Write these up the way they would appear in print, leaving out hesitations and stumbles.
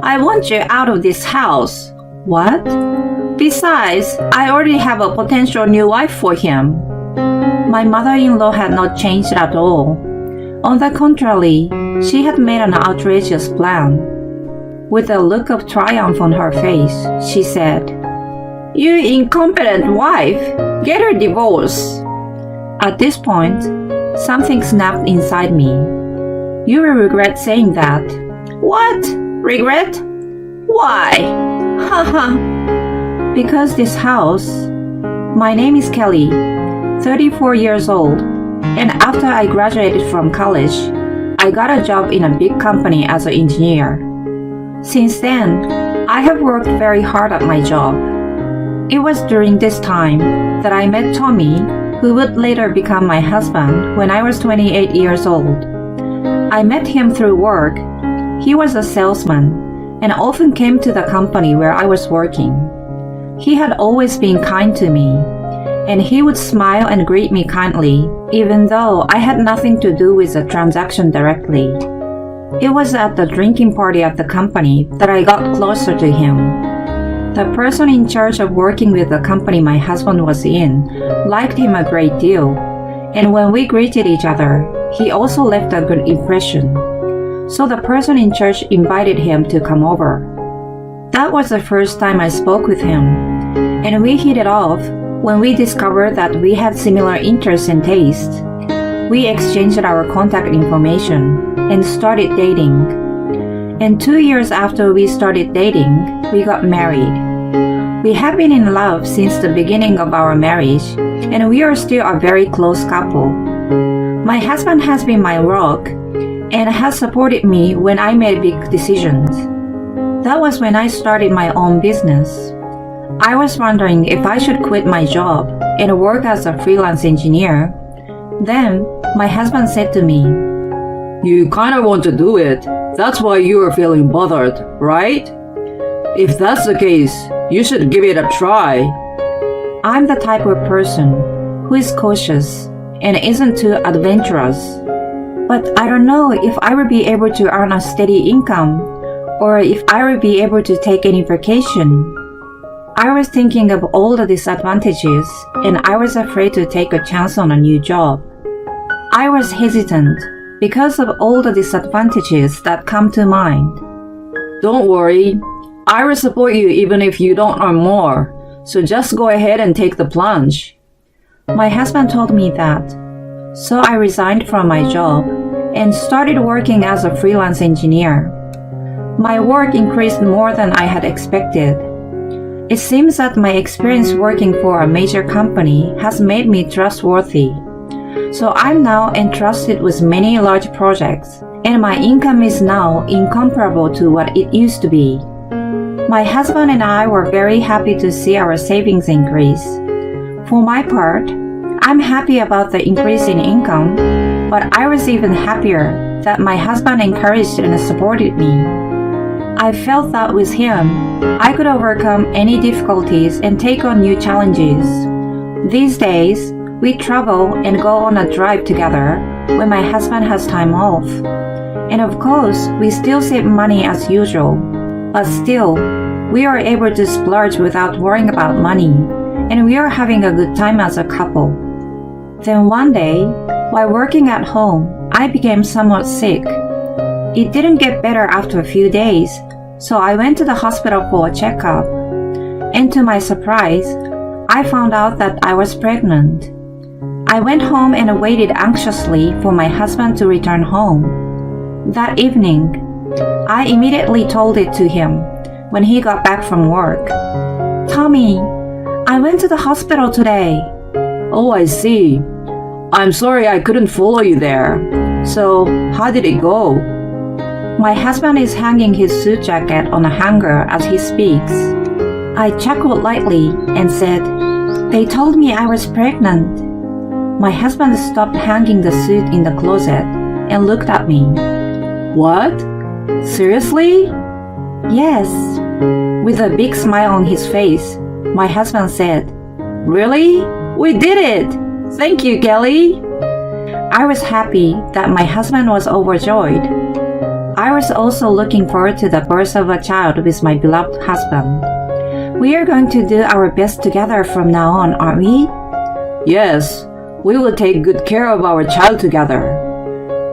I want you out of this house. What? Besides, I already have a potential new wife for him. My mother-in-law had not changed at all. On the contrary, she had made an outrageous plan. With a look of triumph on her face, she said, "You incompetent wife! Get a divorce!" At this point, something snapped inside me. "You will regret saying that." "What? Regret? Why?" Haha. "Because this house." My name is Kelly, 34 years old, and after I graduated from college, I got a job in a big company as an engineer. Since then, I have worked very hard at my job. It was during this time that I met Tommy, who would later become my husband when I was 28 years old. I met him through work. He was a salesman and often came to the company where I was working. He had always been kind to me, and he would smile and greet me kindly, even though I had nothing to do with the transaction directly. It was at the drinking party at the company that I got closer to him. The person in charge of working with the company my husband was in liked him a great deal, and when we greeted each other, he also left a good impression. So the person in charge invited him to come over. That was the first time I spoke with him, and we hit it off when we discovered that we had similar interests and tastes. We exchanged our contact information and started dating. And 2 years after we started dating, we got married. We have been in love since the beginning of our marriage, and we are still a very close couple. My husband has been my rock and has supported me when I made big decisions. That was when I started my own business. I was wondering if I should quit my job and work as a freelance engineer. Then, my husband said to me, You kinda want to do it. That's why you are feeling bothered, right? If that's the case, you should give it a try. I'm the type of person who is cautious and isn't too adventurous. But I don't know if I will be able to earn a steady income or if I will be able to take any vacation. I was thinking of all the disadvantages and I was afraid to take a chance on a new job. I was hesitant because of all the disadvantages that come to mind. Don't worry. I will support you even if you don't earn more. So just go ahead and take the plunge. My husband told me that. So I resigned from my job and started working as a freelance engineer. My work increased more than I had expected. It seems that my experience working for a major company has made me trustworthy. So I'm now entrusted with many large projects, and my income is now incomparable to what it used to be. My husband and I were very happy to see our savings increase. For my part, I'm happy about the increase in income, but I was even happier that my husband encouraged and supported me. I felt that with him, I could overcome any difficulties and take on new challenges. These days, we travel and go on a drive together when my husband has time off. And of course, we still save money as usual. But still, we are able to splurge without worrying about money, and we are having a good time as a couple. Then one day, while working at home, I became somewhat sick. It didn't get better after a few days, so I went to the hospital for a checkup. And to my surprise, I found out that I was pregnant. I went home and waited anxiously for my husband to return home. That evening, I immediately told it to him when he got back from work. "Tommy, I went to the hospital today." Oh, I see. I'm sorry I couldn't follow you there. So, how did it go? My husband is hanging his suit jacket on a hanger as he speaks. I chuckled lightly and said, "They told me I was pregnant." My husband stopped hanging the suit in the closet and looked at me. What? Seriously? "Yes." With a big smile on his face, my husband said, Really? We did it! Thank you, Kelly. I was happy that my husband was overjoyed. I was also looking forward to the birth of a child with my beloved husband. We are going to do our best together from now on, aren't we? Yes, we will take good care of our child together.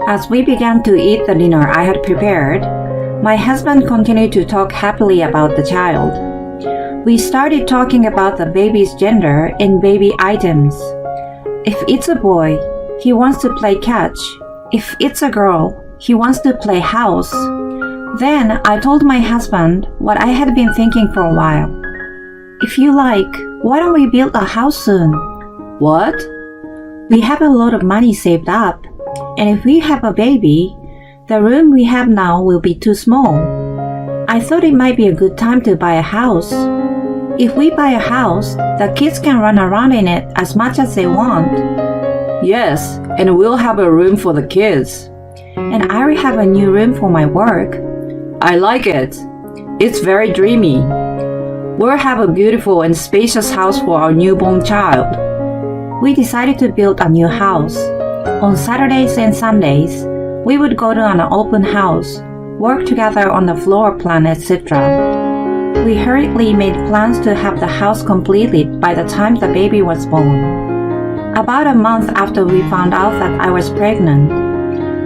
As we began to eat the dinner I had prepared, my husband continued to talk happily about the child. We started talking about the baby's gender and baby items. If it's a boy, he wants to play catch. If it's a girl, he wants to play house. Then I told my husband what I had been thinking for a while. If you like, why don't we build a house soon? What? We have a lot of money saved up, and if we have a baby, the room we have now will be too small. I thought it might be a good time to buy a house. If we buy a house, the kids can run around in it as much as they want. Yes, and we'll have a room for the kids. And I will have a new room for my work. I like it. It's very dreamy. We'll have a beautiful and spacious house for our newborn child. We decided to build a new house. On Saturdays and Sundays, we would go to an open house, work together on the floor plan, etc. We hurriedly made plans to have the house completed by the time the baby was born. About a month after we found out that I was pregnant,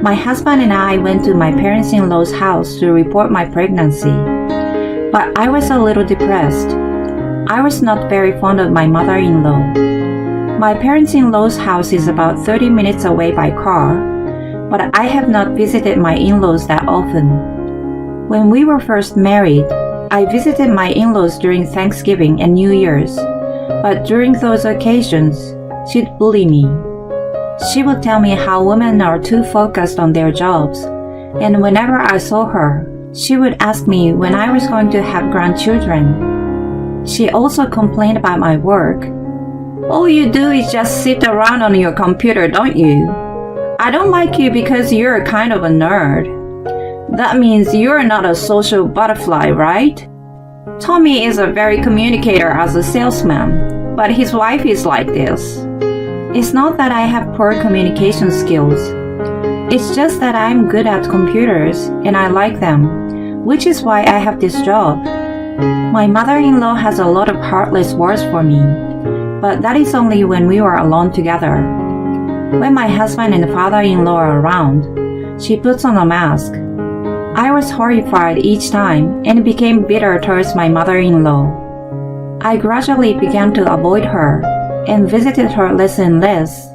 my husband and I went to my parents-in-law's house to report my pregnancy. But I was a little depressed. I was not very fond of my mother-in-law. My parents-in-law's house is about 30 minutes away by car, but I have not visited my in-laws that often. When we were first married, I visited my in-laws during Thanksgiving and New Year's, but during those occasions, she'd bully me. She would tell me how women are too focused on their jobs, and whenever I saw her, she would ask me when I was going to have grandchildren. She also complained about my work. All you do is just sit around on your computer, don't you? I don't like you because you're kind of a nerd. That means you're not a social butterfly, right? Tommy is a very communicator as a salesman, but his wife is like this. It's not that I have poor communication skills. It's just that I'm good at computers and I like them, which is why I have this job. My mother-in-law has a lot of heartless words for me, but that is only when we are alone together. When my husband and father-in-law are around, she puts on a mask. I was horrified each time and became bitter towards my mother-in-law. I gradually began to avoid her and visited her less and less.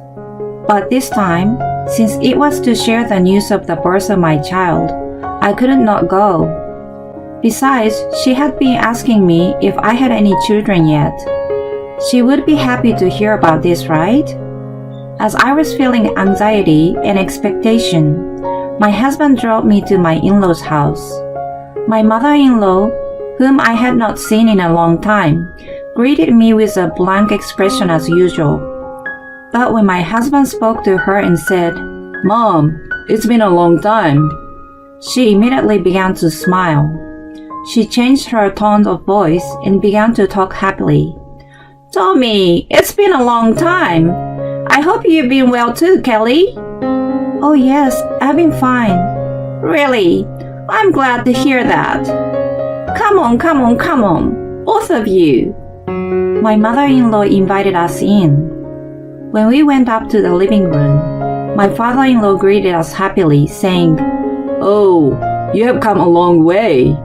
But this time, since it was to share the news of the birth of my child, I couldn't not go. Besides, she had been asking me if I had any children yet. She would be happy to hear about this, right? As I was feeling anxiety and expectation, my husband drove me to my in-laws' house. My mother-in-law, whom I had not seen in a long time, greeted me with a blank expression as usual. But when my husband spoke to her and said, "Mom, it's been a long time," she immediately began to smile. She changed her tone of voice and began to talk happily. "Tommy, it's been a long time. I hope you've been well too, Kelly." "Oh yes, I've been fine." "Really? I'm glad to hear that. Come on, both of you." My mother-in-law invited us in. When we went up to the living room, my father-in-law greeted us happily, saying, "Oh, you have come a long way."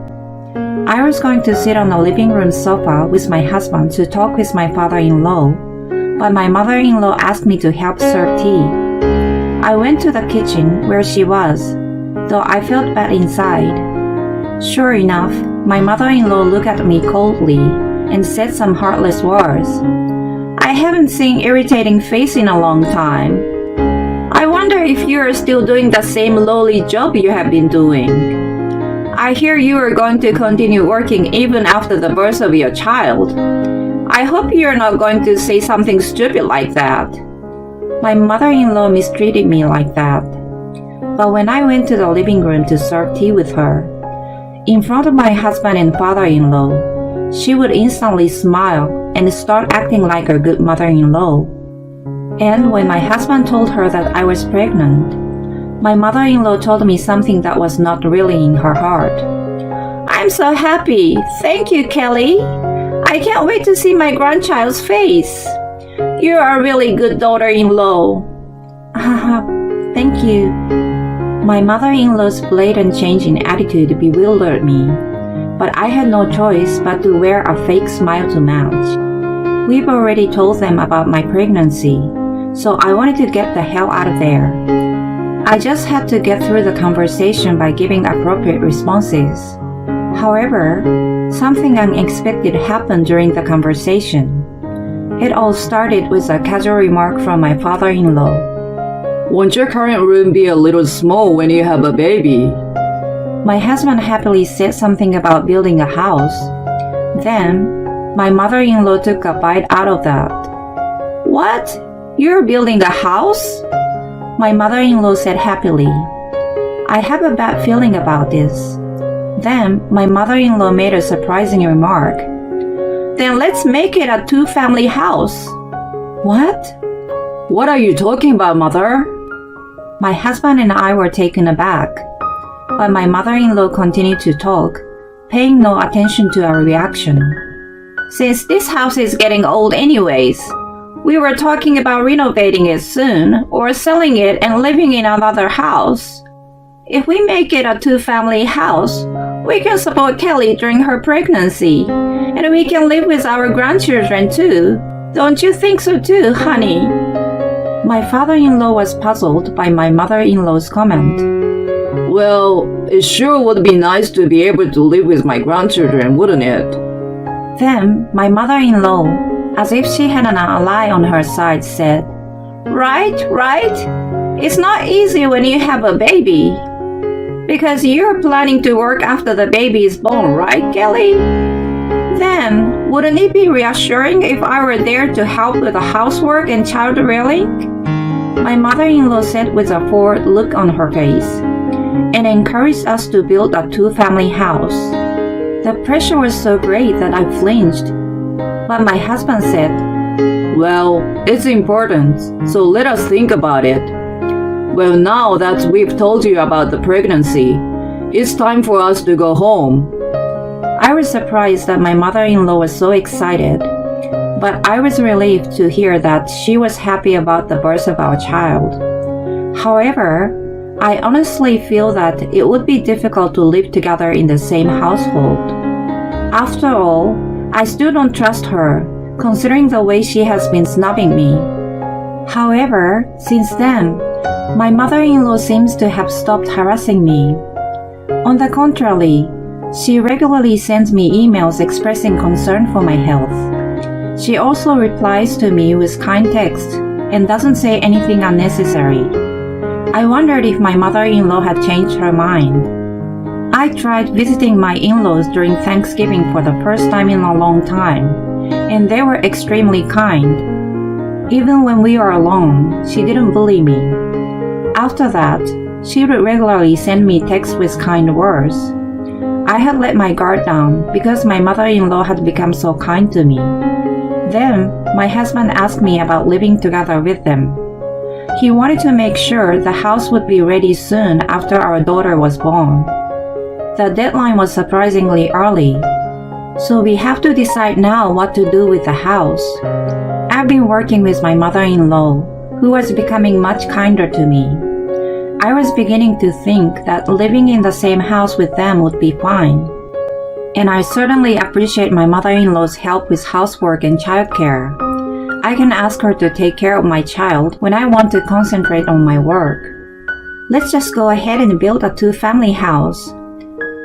I was going to sit on the living room sofa with my husband to talk with my father-in-law, but my mother-in-law asked me to help serve tea. I went to the kitchen where she was, though I felt bad inside. Sure enough, my mother-in-law looked at me coldly and said some heartless words. "I haven't seen irritating face in a long time. I wonder if you are still doing the same lowly job you have been doing. I hear you are going to continue working even after the birth of your child. I hope you are not going to say something stupid like that." My mother-in-law mistreated me like that. But when I went to the living room to serve tea with her, in front of my husband and father-in-law, she would instantly smile and start acting like a good mother-in-law. And when my husband told her that I was pregnant, my mother-in-law told me something that was not really in her heart. I'm so happy. Thank you, Kelly. I can't wait to see my grandchild's face. You are a really good daughter-in-law. Thank you. My mother-in-law's blatant change in attitude bewildered me, but I had no choice but to wear a fake smile to match. We've already told them about my pregnancy, so I wanted to get the hell out of there. I just had to get through the conversation by giving appropriate responses. However, something unexpected happened during the conversation. It all started with a casual remark from my father-in-law. Won't your current room be a little small when you have a baby? My husband happily said something about building a house. Then, my mother-in-law took a bite out of that. What? You're building a house? My mother-in-law said happily. I have a bad feeling about this. Then, my mother-in-law made a surprising remark. Then let's make it a two-family house. What? What are you talking about, Mother? My husband and I were taken aback, but my mother-in-law continued to talk, paying no attention to our reaction. Since this house is getting old anyways, we were talking about renovating it soon or selling it and living in another house. If we make it a two-family house, we can support Kelly during her pregnancy, and we can live with our grandchildren too. Don't you think so too, honey? My father-in-law was puzzled by my mother-in-law's comment. Well, it sure would be nice to be able to live with my grandchildren, wouldn't it? Then, my mother-in-law, as if she had an ally on her side, said, Right? It's not easy when you have a baby. Because you're planning to work after the baby is born, right, Kelly? Then, wouldn't it be reassuring if I were there to help with the housework and child rearing? My mother-in-law said with a forward look on her face, and encouraged us to build a two-family house. The pressure was so great that I flinched. But my husband said, Well, it's important, so let us think about it. Well, now that we've told you about the pregnancy, it's time for us to go home. I was surprised that my mother-in-law was so excited, but I was relieved to hear that she was happy about the birth of our child. However, I honestly feel that it would be difficult to live together in the same household. After all, I still don't trust her, considering the way she has been snubbing me. However, since then, my mother-in-law seems to have stopped harassing me. On the contrary, she regularly sends me emails expressing concern for my health. She also replies to me with kind text and doesn't say anything unnecessary. I wondered if my mother-in-law had changed her mind. I tried visiting my in-laws during Thanksgiving for the first time in a long time, and they were extremely kind. Even when we were alone, she didn't bully me. After that, she would regularly send me texts with kind words. I had let my guard down because my mother-in-law had become so kind to me. Then, my husband asked me about living together with them. He wanted to make sure the house would be ready soon after our daughter was born. The deadline was surprisingly early, so we have to decide now what to do with the house. I've been working with my mother-in-law, who was becoming much kinder to me. I was beginning to think that living in the same house with them would be fine. And I certainly appreciate my mother-in-law's help with housework and childcare. I can ask her to take care of my child when I want to concentrate on my work. Let's just go ahead and build a two-family house.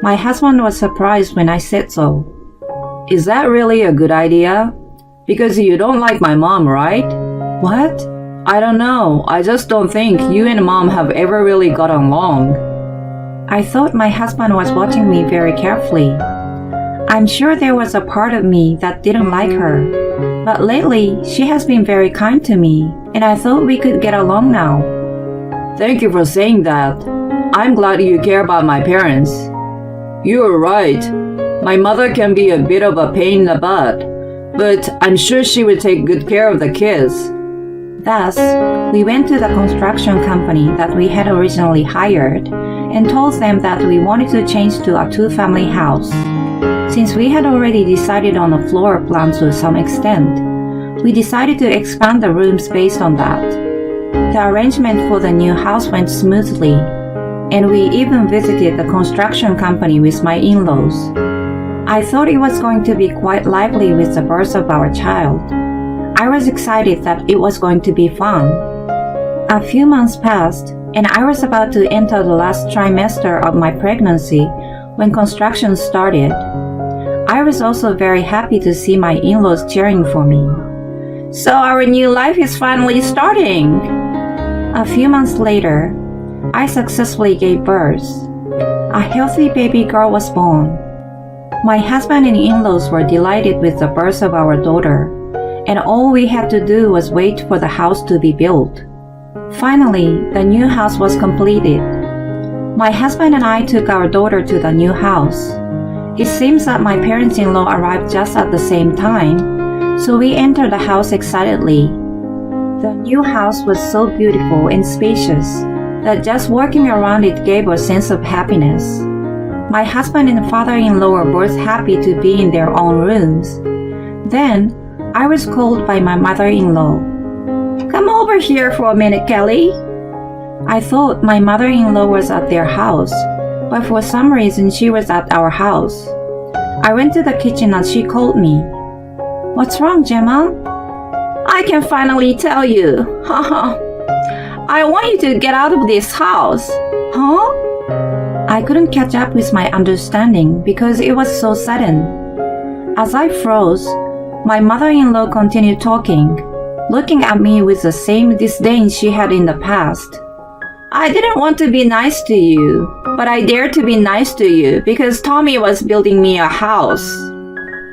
My husband was surprised when I said so. Is that really a good idea? Because you don't like my mom, right? What? I don't know. I just don't think you and Mom have ever really got along. I thought my husband was watching me very carefully. I'm sure there was a part of me that didn't like her, but lately she has been very kind to me, and I thought we could get along now. Thank you for saying that. I'm glad you care about my parents. You're right. My mother can be a bit of a pain in the butt, but I'm sure she would take good care of the kids. Thus, we went to the construction company that we had originally hired and told them that we wanted to change to a two-family house. Since we had already decided on a floor plan to some extent, we decided to expand the rooms based on that. The arrangement for the new house went smoothly, and we even visited the construction company with my in-laws. I thought it was going to be quite lively with the birth of our child. I was excited that it was going to be fun. A few months passed, and I was about to enter the last trimester of my pregnancy when construction started. I was also very happy to see my in-laws cheering for me. So our new life is finally starting! A few months later, I successfully gave birth. A healthy baby girl was born. My husband and in-laws were delighted with the birth of our daughter, and all we had to do was wait for the house to be built. Finally, the new house was completed. My husband and I took our daughter to the new house. It seems that my parents-in-law arrived just at the same time, so we entered the house excitedly. The new house was so beautiful and spacious that just walking around it gave a sense of happiness. My husband and father-in-law were both happy to be in their own rooms. Then, I was called by my mother-in-law. "Come over here for a minute, Kelly." I thought my mother-in-law was at their house, but for some reason she was at our house. I went to the kitchen as she called me. "What's wrong, Gemma?" "I can finally tell you. Haha. I want you to get out of this house." "Huh?" I couldn't catch up with my understanding because it was so sudden. As I froze, my mother-in-law continued talking, looking at me with the same disdain she had in the past. "I didn't want to be nice to you, but I dared to be nice to you because Tommy was building me a house.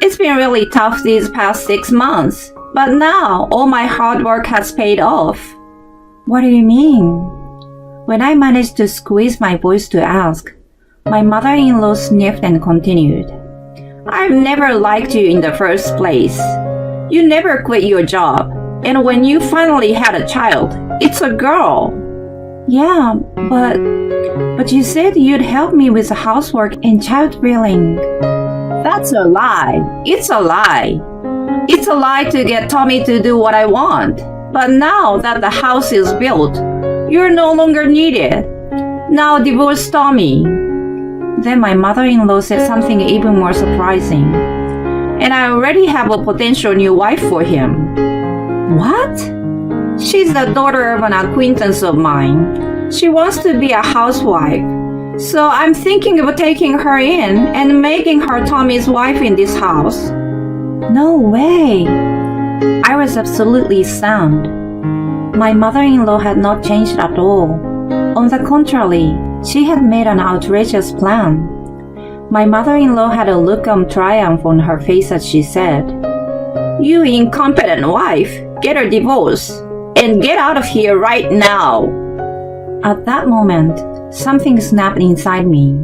It's been really tough these past 6 months, but now all my hard work has paid off." "What do you mean?" When I managed to squeeze my voice to ask, my mother-in-law sniffed and continued. "I've never liked you in the first place. You never quit your job, and when you finally had a child, it's a girl." "Yeah, but you said you'd help me with the housework and child rearing." "That's a lie. It's a lie. It's a lie to get Tommy to do what I want. But now that the house is built, you're no longer needed. Now divorce Tommy." Then my mother-in-law said something even more surprising. "And I already have a potential new wife for him." "What?" "She's the daughter of an acquaintance of mine. She wants to be a housewife. So I'm thinking of taking her in and making her Tommy's wife in this house." "No way!" I was absolutely stunned. My mother-in-law had not changed at all. On the contrary, she had made an outrageous plan. My mother-in-law had a look of triumph on her face as she said, "You incompetent wife, get a divorce and get out of here right now." At that moment, something snapped inside me.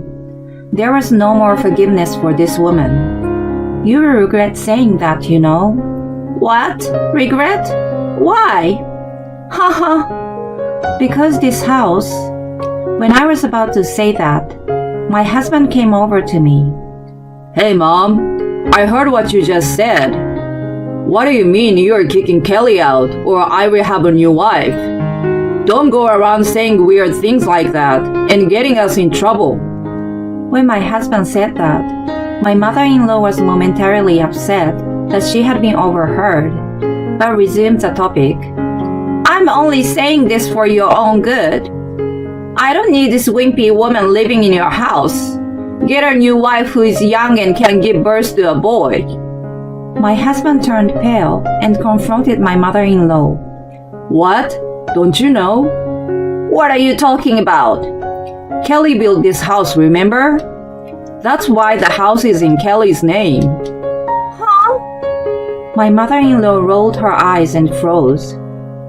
There was no more forgiveness for this woman. You will regret saying that, you know. "What? Regret? Why?" "Haha. Because this house..." When I was about to say that, my husband came over to me. "Hey, Mom, I heard what you just said. What do you mean you're kicking Kelly out or I will have a new wife? Don't go around saying weird things like that and getting us in trouble." When my husband said that, my mother-in-law was momentarily upset that she had been overheard, but resumed the topic. "I'm only saying this for your own good. I don't need this wimpy woman living in your house. Get a new wife who is young and can give birth to a boy." My husband turned pale and confronted my mother-in-law. "What? Don't you know?" "What are you talking about?" "Kelly built this house, remember? That's why the house is in Kelly's name." "Huh?" My mother-in-law rolled her eyes and froze.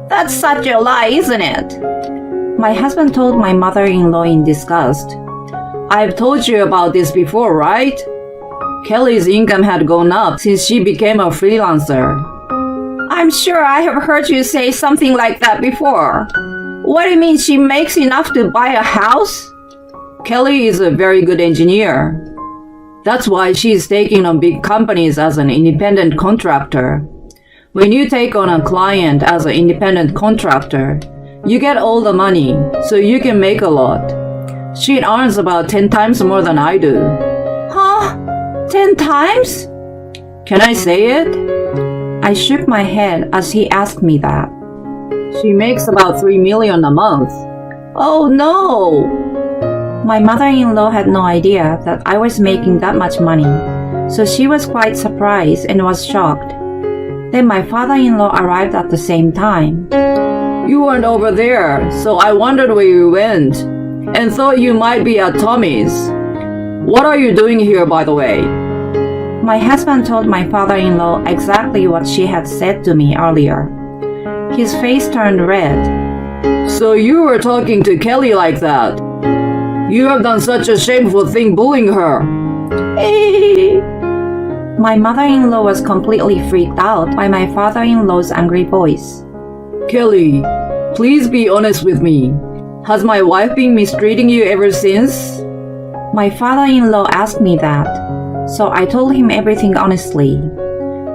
"That's such a lie, isn't it?" My husband told my mother-in-law in disgust. "I've told you about this before, right? Kelly's income had gone up since she became a freelancer." I'm sure I have heard you say something like that before. What do you mean she makes enough to buy a house? Kelly is a very good engineer. That's why she's taking on big companies as an independent contractor. When you take on a client as an independent contractor, you get all the money, so you can make a lot. She earns about 10 times more than I do. Huh? 10 times? Can I say it? I shook my head as he asked me that. She makes about $3 million a month. Oh no! My mother-in-law had no idea that I was making that much money, so she was quite surprised and was shocked. Then my father-in-law arrived at the same time. You weren't over there, so I wondered where you went, and thought you might be at Tommy's. What are you doing here, by the way? My husband told my father-in-law exactly what she had said to me earlier. His face turned red. So you were talking to Kelly like that? You have done such a shameful thing bullying her. My mother-in-law was completely freaked out by my father-in-law's angry voice. Kelly, please be honest with me. Has my wife been mistreating you ever since? My father-in-law asked me that, so I told him everything honestly.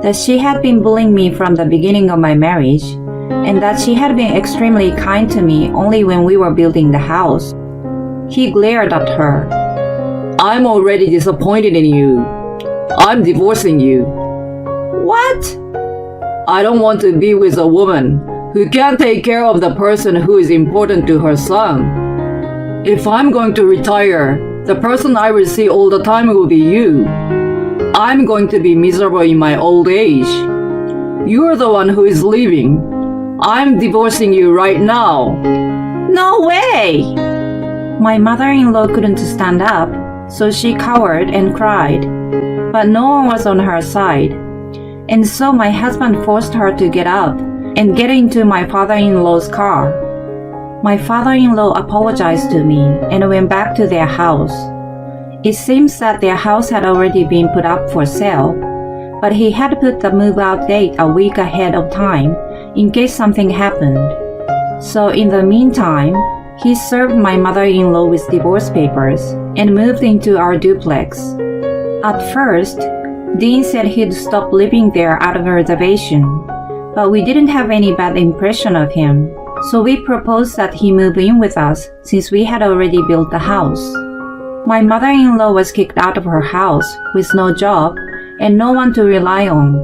That she had been bullying me from the beginning of my marriage, and that she had been extremely kind to me only when we were building the house. He glared at her. I'm already disappointed in you. I'm divorcing you. What? I don't want to be with a woman who can't take care of the person who is important to her son. If I'm going to retire, the person I will see all the time will be you. I'm going to be miserable in my old age. You're the one who is leaving. I'm divorcing you right now. No way! My mother-in-law couldn't stand up, so she cowered and cried. But no one was on her side. And so my husband forced her to get up and get into my father-in-law's car. My father-in-law apologized to me and went back to their house. It seems that their house had already been put up for sale, but he had put the move-out date a week ahead of time in case something happened. So in the meantime, he served my mother-in-law with divorce papers and moved into our duplex. At first, Dean said he'd stop living there out of reservation, but we didn't have any bad impression of him, so we proposed that he move in with us since we had already built the house. My mother-in-law was kicked out of her house with no job and no one to rely on,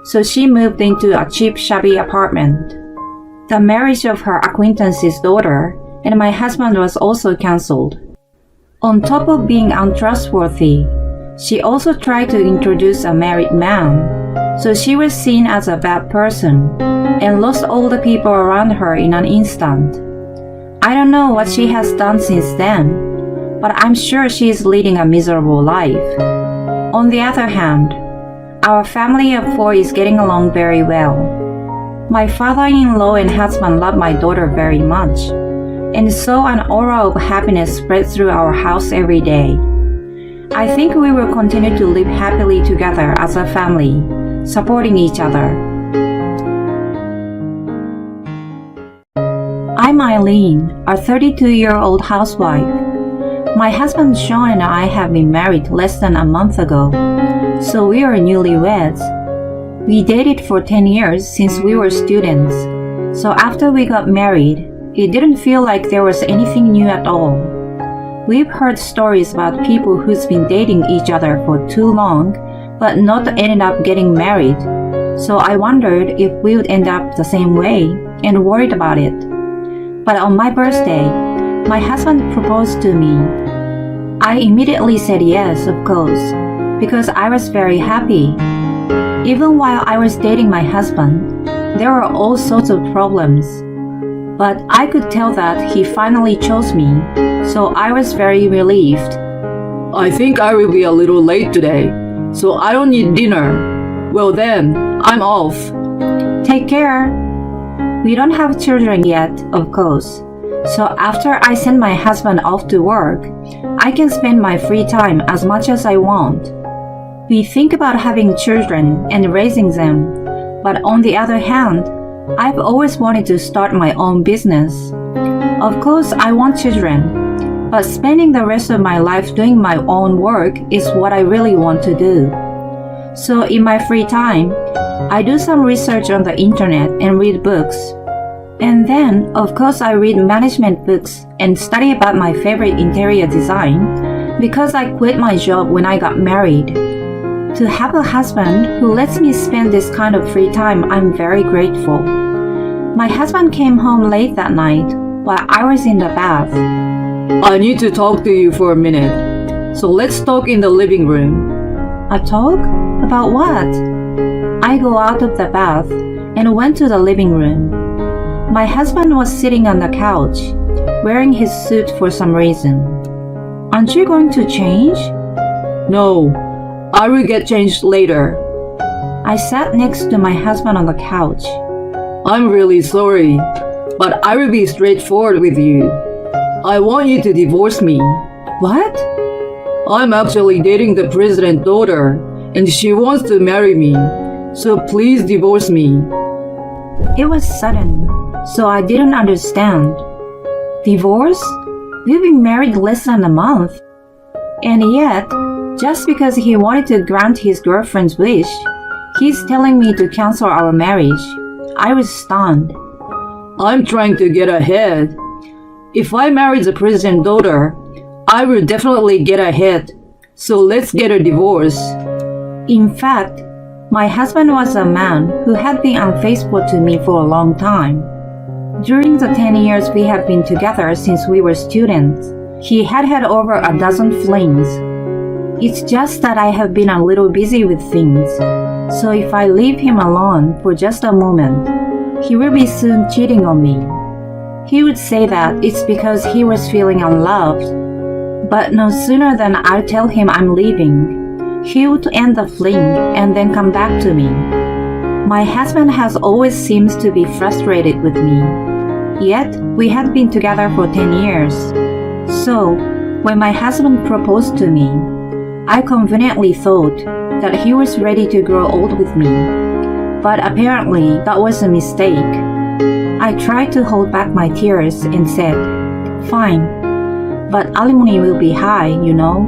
so she moved into a cheap, shabby apartment. The marriage of her acquaintance's daughter and my husband was also cancelled. On top of being untrustworthy, she also tried to introduce a married man, so she was seen as a bad person and lost all the people around her in an instant. I don't know what she has done since then, but I'm sure she is leading a miserable life. On the other hand, our family of 4 is getting along very well. My father-in-law and husband love my daughter very much, and so an aura of happiness spreads through our house every day. I think we will continue to live happily together as a family, supporting each other. I'm Eileen, a 32-year-old housewife. My husband Sean and I have been married less than a month ago, so we are newlyweds. We dated for 10 years since we were students, so after we got married, it didn't feel like there was anything new at all. We've heard stories about people who's been dating each other for too long, but not ended up getting married, so I wondered if we would end up the same way and worried about it. But on my birthday, my husband proposed to me. I immediately said yes, of course, because I was very happy. Even while I was dating my husband, there were all sorts of problems. But I could tell that he finally chose me, so I was very relieved. I think I will be a little late today, so I don't need dinner. Well then, I'm off. Take care. We don't have children yet, of course. So after I send my husband off to work, I can spend my free time as much as I want. We think about having children and raising them, But on the other hand, I've always wanted to start my own business. Of course, I want children, but spending the rest of my life doing my own work is what I really want to do. So in my free time, I do some research on the internet and read books. And then, of course, I read management books and study about my favorite interior design because I quit my job when I got married. To have a husband who lets me spend this kind of free time, I'm very grateful. My husband came home late that night while I was in the bath. I need to talk to you for a minute. So let's talk in the living room. A talk? About what? I go out of the bath and went to the living room. My husband was sitting on the couch, wearing his suit for some reason. Aren't you going to change? No, I will get changed later. I sat next to my husband on the couch. I'm really sorry, but I will be straightforward with you. I want you to divorce me. What? I'm actually dating the president's daughter, and she wants to marry me. So please divorce me. It was sudden, so I didn't understand. Divorce? We've been married less than a month. And yet, just because he wanted to grant his girlfriend's wish, he's telling me to cancel our marriage. I was stunned. I'm trying to get ahead. If I marry the president's daughter, I will definitely get ahead. So let's get a divorce. In fact, my husband was a man who had been unfaithful to me for a long time. During the 10 years we have been together since we were students, he had had over a dozen flings. It's just that I have been a little busy with things, so if I leave him alone for just a moment, he will be soon cheating on me. He would say that it's because he was feeling unloved, but no sooner than I tell him I'm leaving, he would end the fling and then come back to me. My husband has always seemed to be frustrated with me, yet we had been together for 10 years. So, when my husband proposed to me, I conveniently thought that he was ready to grow old with me, but apparently that was a mistake. I tried to hold back my tears and said, "Fine, but alimony will be high, you know."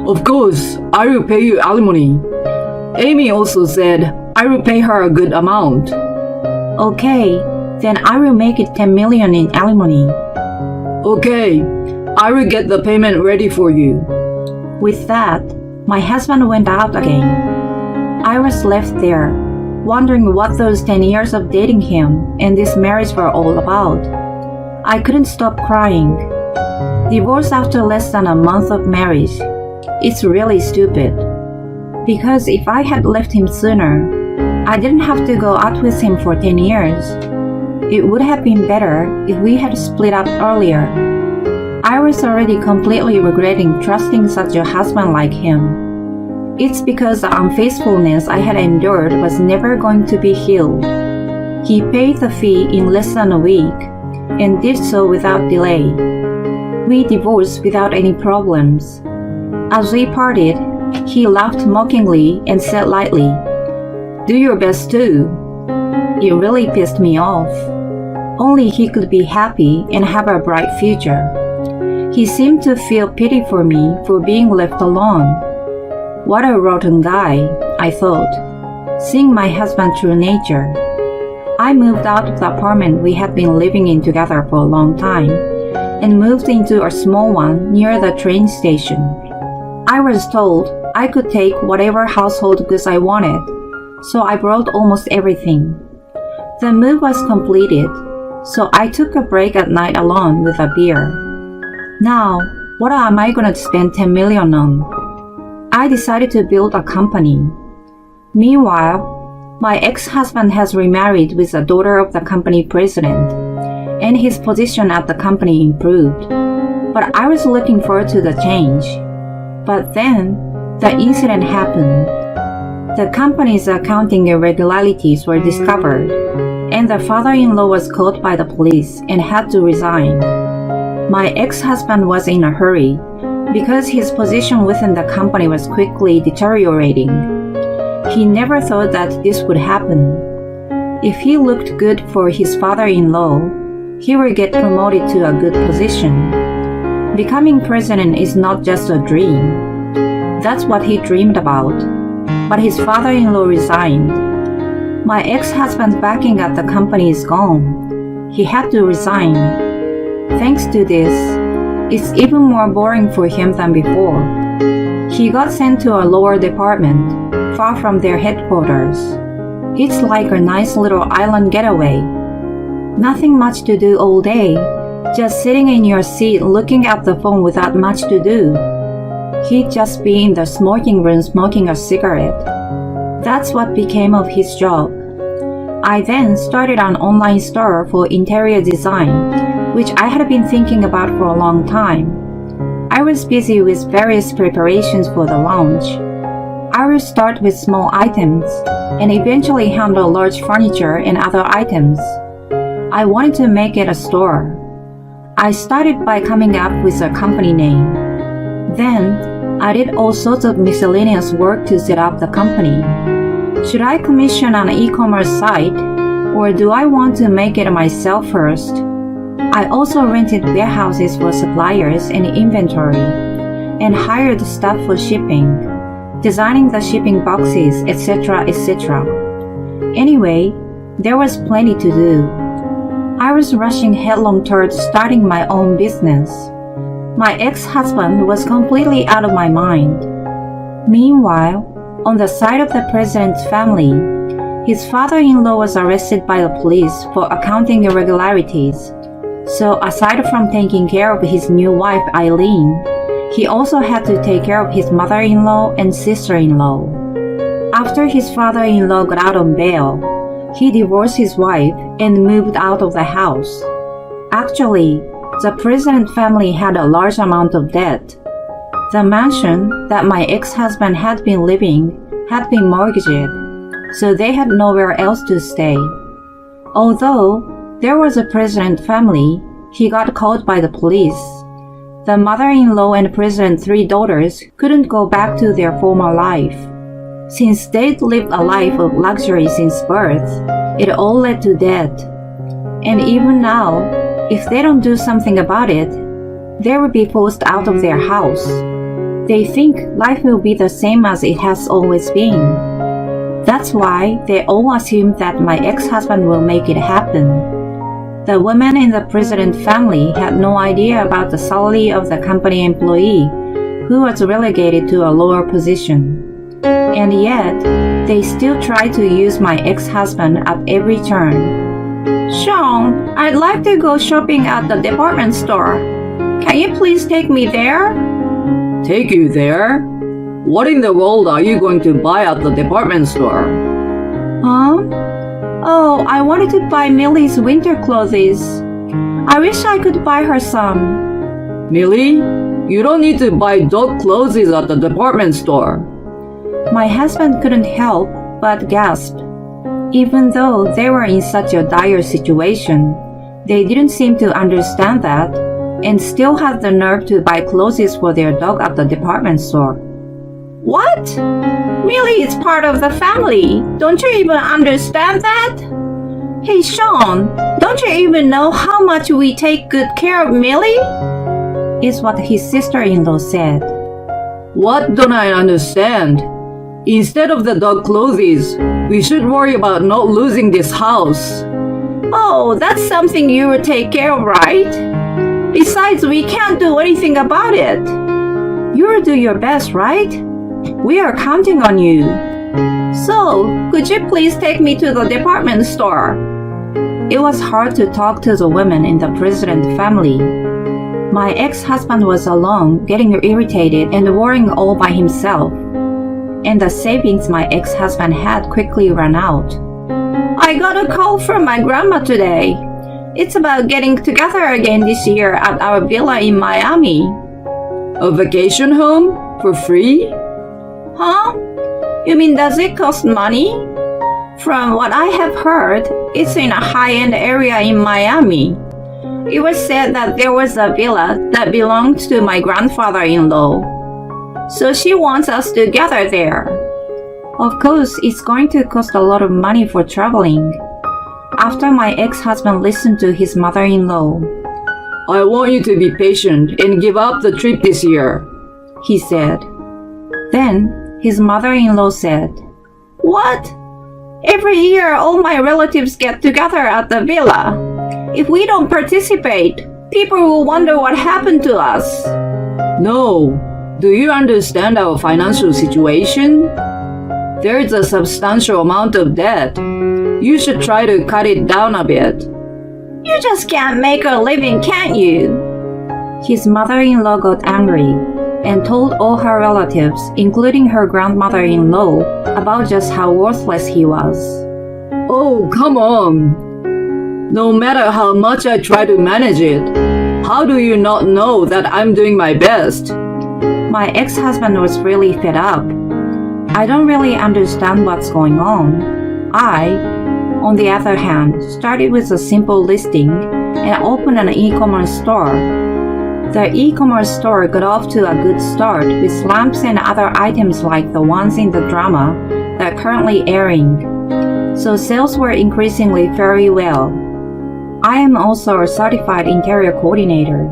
Of course, I will pay you alimony. Amy also said I will pay her a good amount. Okay, then I will make it 10 million in alimony. Okay, I will get the payment ready for you. With that, my husband went out again. I was left there, wondering what those 10 years of dating him and this marriage were all about. I couldn't stop crying. Divorce after less than a month of marriage. It's really stupid. Because if I had left him sooner, I didn't have to go out with him for 10 years. It would have been better if we had split up earlier. I was already completely regretting trusting such a husband like him. It's because the unfaithfulness I had endured was never going to be healed. He paid the fee in less than a week, and did so without delay. We divorced without any problems. As we parted, he laughed mockingly and said lightly, "Do your best too." It really pissed me off. Only he could be happy and have a bright future. He seemed to feel pity for me for being left alone. What a rotten guy, I thought, seeing my husband's true nature. I moved out of the apartment we had been living in together for a long time and moved into a small one near the train station. I was told I could take whatever household goods I wanted, so I brought almost everything. The move was completed, so I took a break at night alone with a beer. Now, what am I going to spend 10 million on? I decided to build a company. Meanwhile, my ex-husband has remarried with the daughter of the company president, and his position at the company improved. But I was looking forward to the change. But then, the incident happened. The company's accounting irregularities were discovered, and the father-in-law was caught by the police and had to resign. My ex-husband was in a hurry because his position within the company was quickly deteriorating. He never thought that this would happen. If he looked good for his father-in-law, he would get promoted to a good position. Becoming president is not just a dream. That's what he dreamed about. But his father-in-law resigned. My ex-husband's backing at the company is gone. He had to resign. Thanks to this, it's even more boring for him than before. He got sent to a lower department, far from their headquarters. It's like a nice little island getaway. Nothing much to do all day, just sitting in your seat looking at the phone without much to do. He'd just be in the smoking room smoking a cigarette. That's what became of his job. I then started an online store for interior design, which I had been thinking about for a long time. I was busy with various preparations for the launch. I will start with small items and eventually handle large furniture and other items. I wanted to make it a store. I started by coming up with a company name. Then, I did all sorts of miscellaneous work to set up the company. Should I commission an e-commerce site, or do I want to make it myself first? I also rented warehouses for suppliers and inventory, and hired staff for shipping, designing the shipping boxes, etc., etc. Anyway, there was plenty to do. I was rushing headlong towards starting my own business. My ex-husband was completely out of my mind. Meanwhile, on the side of the president's family, his father-in-law was arrested by the police for accounting irregularities. So aside from taking care of his new wife Eileen, he also had to take care of his mother-in-law and sister-in-law. After his father-in-law got out on bail, he divorced his wife and moved out of the house. Actually, the president family had a large amount of debt. The mansion that my ex-husband had been living had been mortgaged, so they had nowhere else to stay. Although there was a president family, he got caught by the police. The mother-in-law and president's 3 daughters couldn't go back to their former life. Since they'd lived a life of luxury since birth, it all led to debt. And even now, if they don't do something about it, they will be forced out of their house. They think life will be the same as it has always been. That's why they all assume that my ex-husband will make it happen. The women in the president family had no idea about the salary of the company employee, who was relegated to a lower position. And yet, they still try to use my ex-husband at every turn. Sean, I'd like to go shopping at the department store. Can you please take me there? Take you there? What in the world are you going to buy at the department store? Huh? Oh, I wanted to buy Millie's winter clothes. I wish I could buy her some. Millie, you don't need to buy dog clothes at the department store. My husband couldn't help but gasp. Even though they were in such a dire situation, they didn't seem to understand that and still had the nerve to buy clothes for their dog at the department store. What? Millie is part of the family. Don't you even understand that? Hey Sean, don't you even know how much we take good care of Millie? Is what his sister-in-law said. What don't I understand? Instead of the dog clothes, we should worry about not losing this house. Oh, that's something you will take care of, right? Besides, we can't do anything about it. You'll do your best, right? We are counting on you. So, could you please take me to the department store? It was hard to talk to the women in the president family. My ex-husband was alone, getting irritated and worrying all by himself. And the savings my ex-husband had quickly ran out. I got a call from my grandma today. It's about getting together again this year at our villa in Miami. A vacation home? For free? Huh? You mean does it cost money? From what I have heard, it's in a high-end area in Miami. It was said that there was a villa that belonged to my grandfather-in-law. So she wants us to gather there. Of course, it's going to cost a lot of money for traveling. After my ex-husband listened to his mother-in-law, I want you to be patient and give up the trip this year, he said. Then his mother-in-law said, What? Every year all my relatives get together at the villa. If we don't participate, people will wonder what happened to us. No. Do you understand our financial situation? There is a substantial amount of debt. You should try to cut it down a bit. You just can't make a living, can't you? His mother-in-law got angry and told all her relatives, including her grandmother-in-law, about just how worthless he was. Oh, come on. No matter how much I try to manage it, how do you not know that I'm doing my best? My ex-husband was really fed up. I don't really understand what's going on. I, on the other hand, started with a simple listing and opened an e-commerce store. The e-commerce store got off to a good start with lamps and other items like the ones in the drama that are currently airing. So sales were increasingly very well. I am also a certified interior coordinator,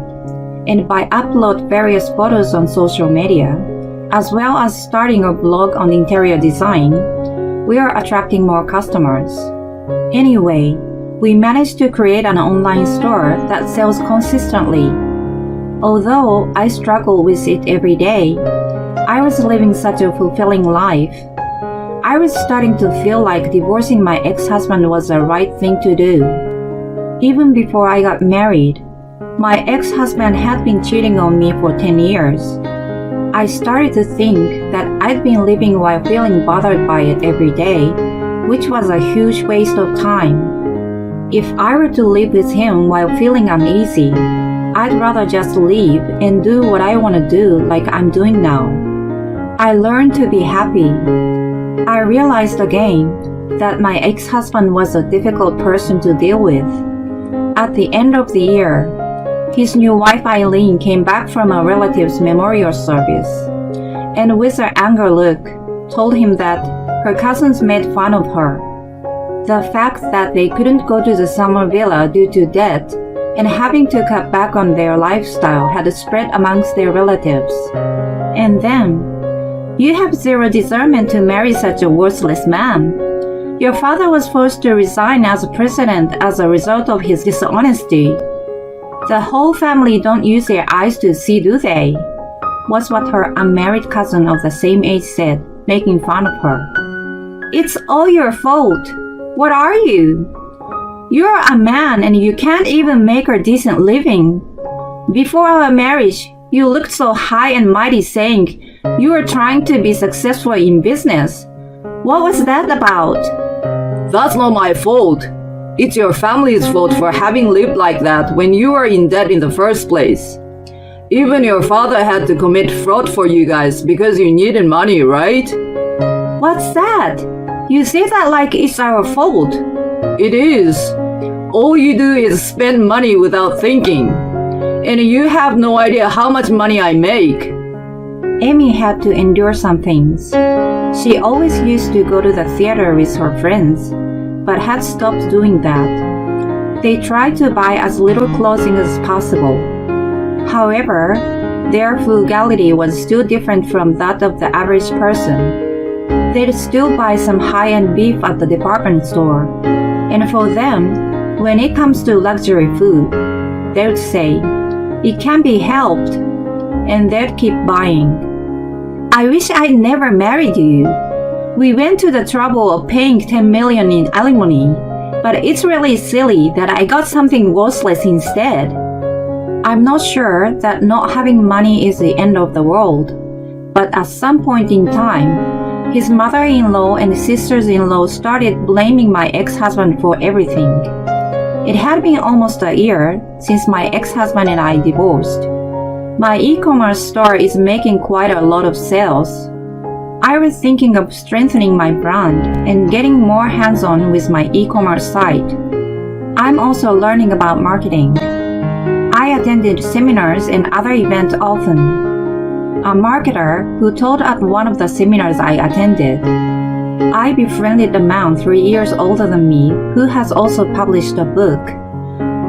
and I upload various photos on social media, as well as starting a blog on interior design, we are attracting more customers. Anyway, we managed to create an online store that sells consistently. Although I struggle with it every day, I was living such a fulfilling life. I was starting to feel like divorcing my ex-husband was the right thing to do. Even before I got married, my ex-husband had been cheating on me for 10 years. I started to think that I'd been living while feeling bothered by it every day, which was a huge waste of time. If I were to live with him while feeling uneasy, I'd rather just leave and do what I want to do like I'm doing now. I learned to be happy. I realized again that my ex-husband was a difficult person to deal with. At the end of the year, his new wife Eileen came back from a relative's memorial service, and with an angry look, told him that her cousins made fun of her. The fact that they couldn't go to the summer villa due to debt and having to cut back on their lifestyle had spread amongst their relatives. And then, you have zero discernment to marry such a worthless man. Your father was forced to resign as president as a result of his dishonesty. The whole family don't use their eyes to see, do they? Was what her unmarried cousin of the same age said, making fun of her. It's all your fault. What are you? You're a man and you can't even make a decent living. Before our marriage, you looked so high and mighty saying you were trying to be successful in business. What was that about? That's not my fault. It's your family's fault for having lived like that when you were in debt in the first place. Even your father had to commit fraud for you guys because you needed money, right? What's that? You say that like it's our fault. It is. All you do is spend money without thinking. And you have no idea how much money I make. Amy had to endure some things. She always used to go to the theater with her friends, but had stopped doing that. They tried to buy as little clothing as possible. However, their frugality was still different from that of the average person. They'd still buy some high-end beef at the department store. And for them, when it comes to luxury food, they'd say, "It can't be helped," and they'd keep buying. I wish I'd never married you. We went to the trouble of paying $10 million in alimony, but it's really silly that I got something worthless instead. I'm not sure that not having money is the end of the world, but at some point in time, his mother-in-law and sisters-in-law started blaming my ex-husband for everything. It had been almost a year since my ex-husband and I divorced. My e-commerce store is making quite a lot of sales. I was thinking of strengthening my brand and getting more hands-on with my e-commerce site. I'm also learning about marketing. I attended seminars and other events often. A marketer who taught at one of the seminars I attended I befriended a man 3 years older than me who has also published a book.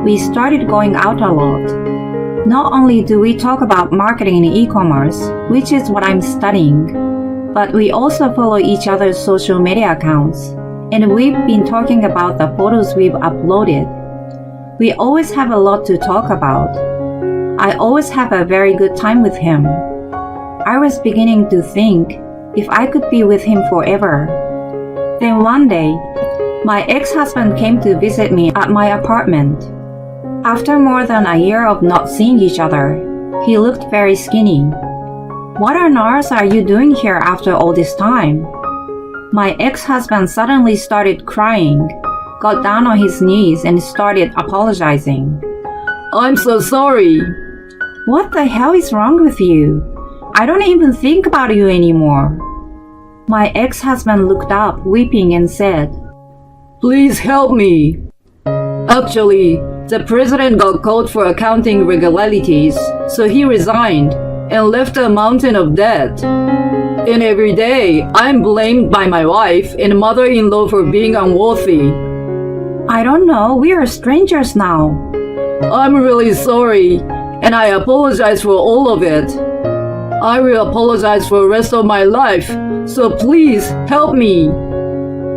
We started going out a lot. Not only do we talk about marketing and e-commerce, which is what I'm studying, but we also follow each other's social media accounts, and we've been talking about the photos we've uploaded. We always have a lot to talk about. I always have a very good time with him. I was beginning to think if I could be with him forever. Then one day, my ex-husband came to visit me at my apartment. After more than a year of not seeing each other, he looked very skinny. What on earth are you doing here after all this time? My ex-husband suddenly started crying, got down on his knees and started apologizing. I'm so sorry. What the hell is wrong with you? I don't even think about you anymore. My ex-husband looked up, weeping, and said, Please help me. Actually, the president got caught for accounting irregularities, so he resigned and left a mountain of debt. And every day, I'm blamed by my wife and mother-in-law for being unworthy. I don't know, we are strangers now. I'm really sorry, and I apologize for all of it. I will apologize for the rest of my life, so please help me.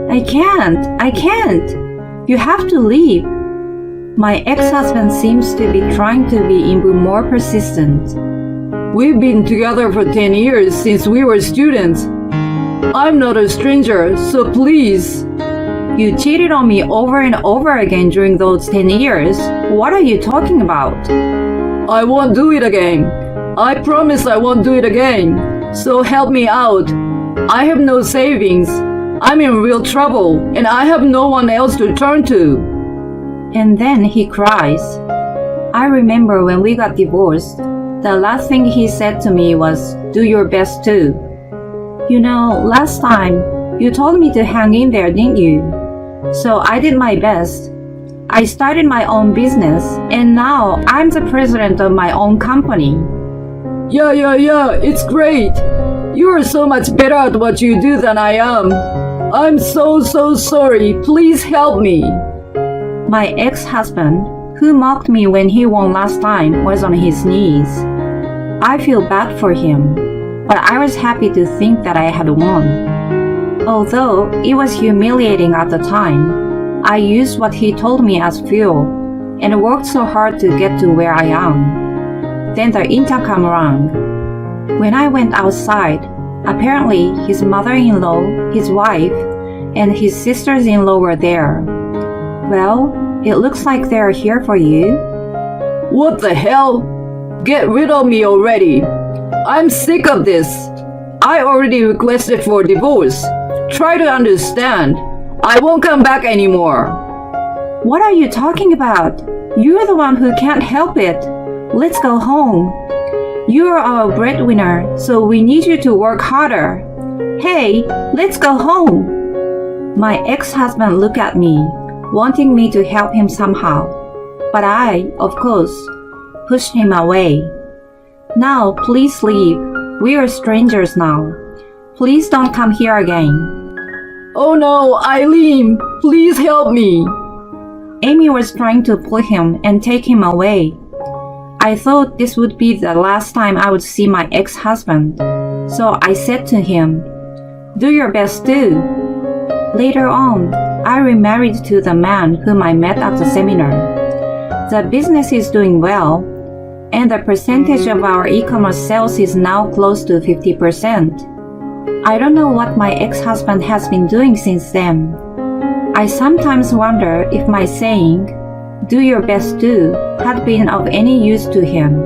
I can't. You have to leave. My ex-husband seems to be trying to be even more persistent. We've been together for 10 years since we were students. I'm not a stranger, so please. You cheated on me over and over again during those 10 years. What are you talking about? I won't do it again. I promise I won't do it again. So help me out. I have no savings. I'm in real trouble, and I have no one else to turn to. And then he cries. I remember when we got divorced, the last thing he said to me was, do your best too. You know, last time, you told me to hang in there, didn't you? So I did my best. I started my own business, and now I'm the president of my own company. Yeah, it's great. You are so much better at what you do than I am. I'm so sorry. Please help me. My ex-husband, who mocked me when he won last time, was on his knees. I feel bad for him, but I was happy to think that I had won. Although it was humiliating at the time, I used what he told me as fuel and worked so hard to get to where I am. Then the intercom rang. When I went outside, apparently his mother-in-law, his wife, and his sisters-in-law were there. Well, it looks like they're here for you. What the hell? Get rid of me already. I'm sick of this. I already requested for divorce. Try to understand. I won't come back anymore. What are you talking about? You're the one who can't help it. Let's go home. You're our breadwinner, so we need you to work harder. Hey, let's go home. My ex-husband looked at me, wanting me to help him somehow. But I, of course, pushed him away. Now, please leave. We are strangers now. Please don't come here again. Oh no, Eileen, please help me. Amy was trying to pull him and take him away. I thought this would be the last time I would see my ex-husband. So I said to him, do your best too. Later on, I remarried to the man whom I met at the seminar. The business is doing well, and the percentage of our e-commerce sales is now close to 50%. I don't know what my ex-husband has been doing since then. I sometimes wonder if my saying, do your best too, had been of any use to him.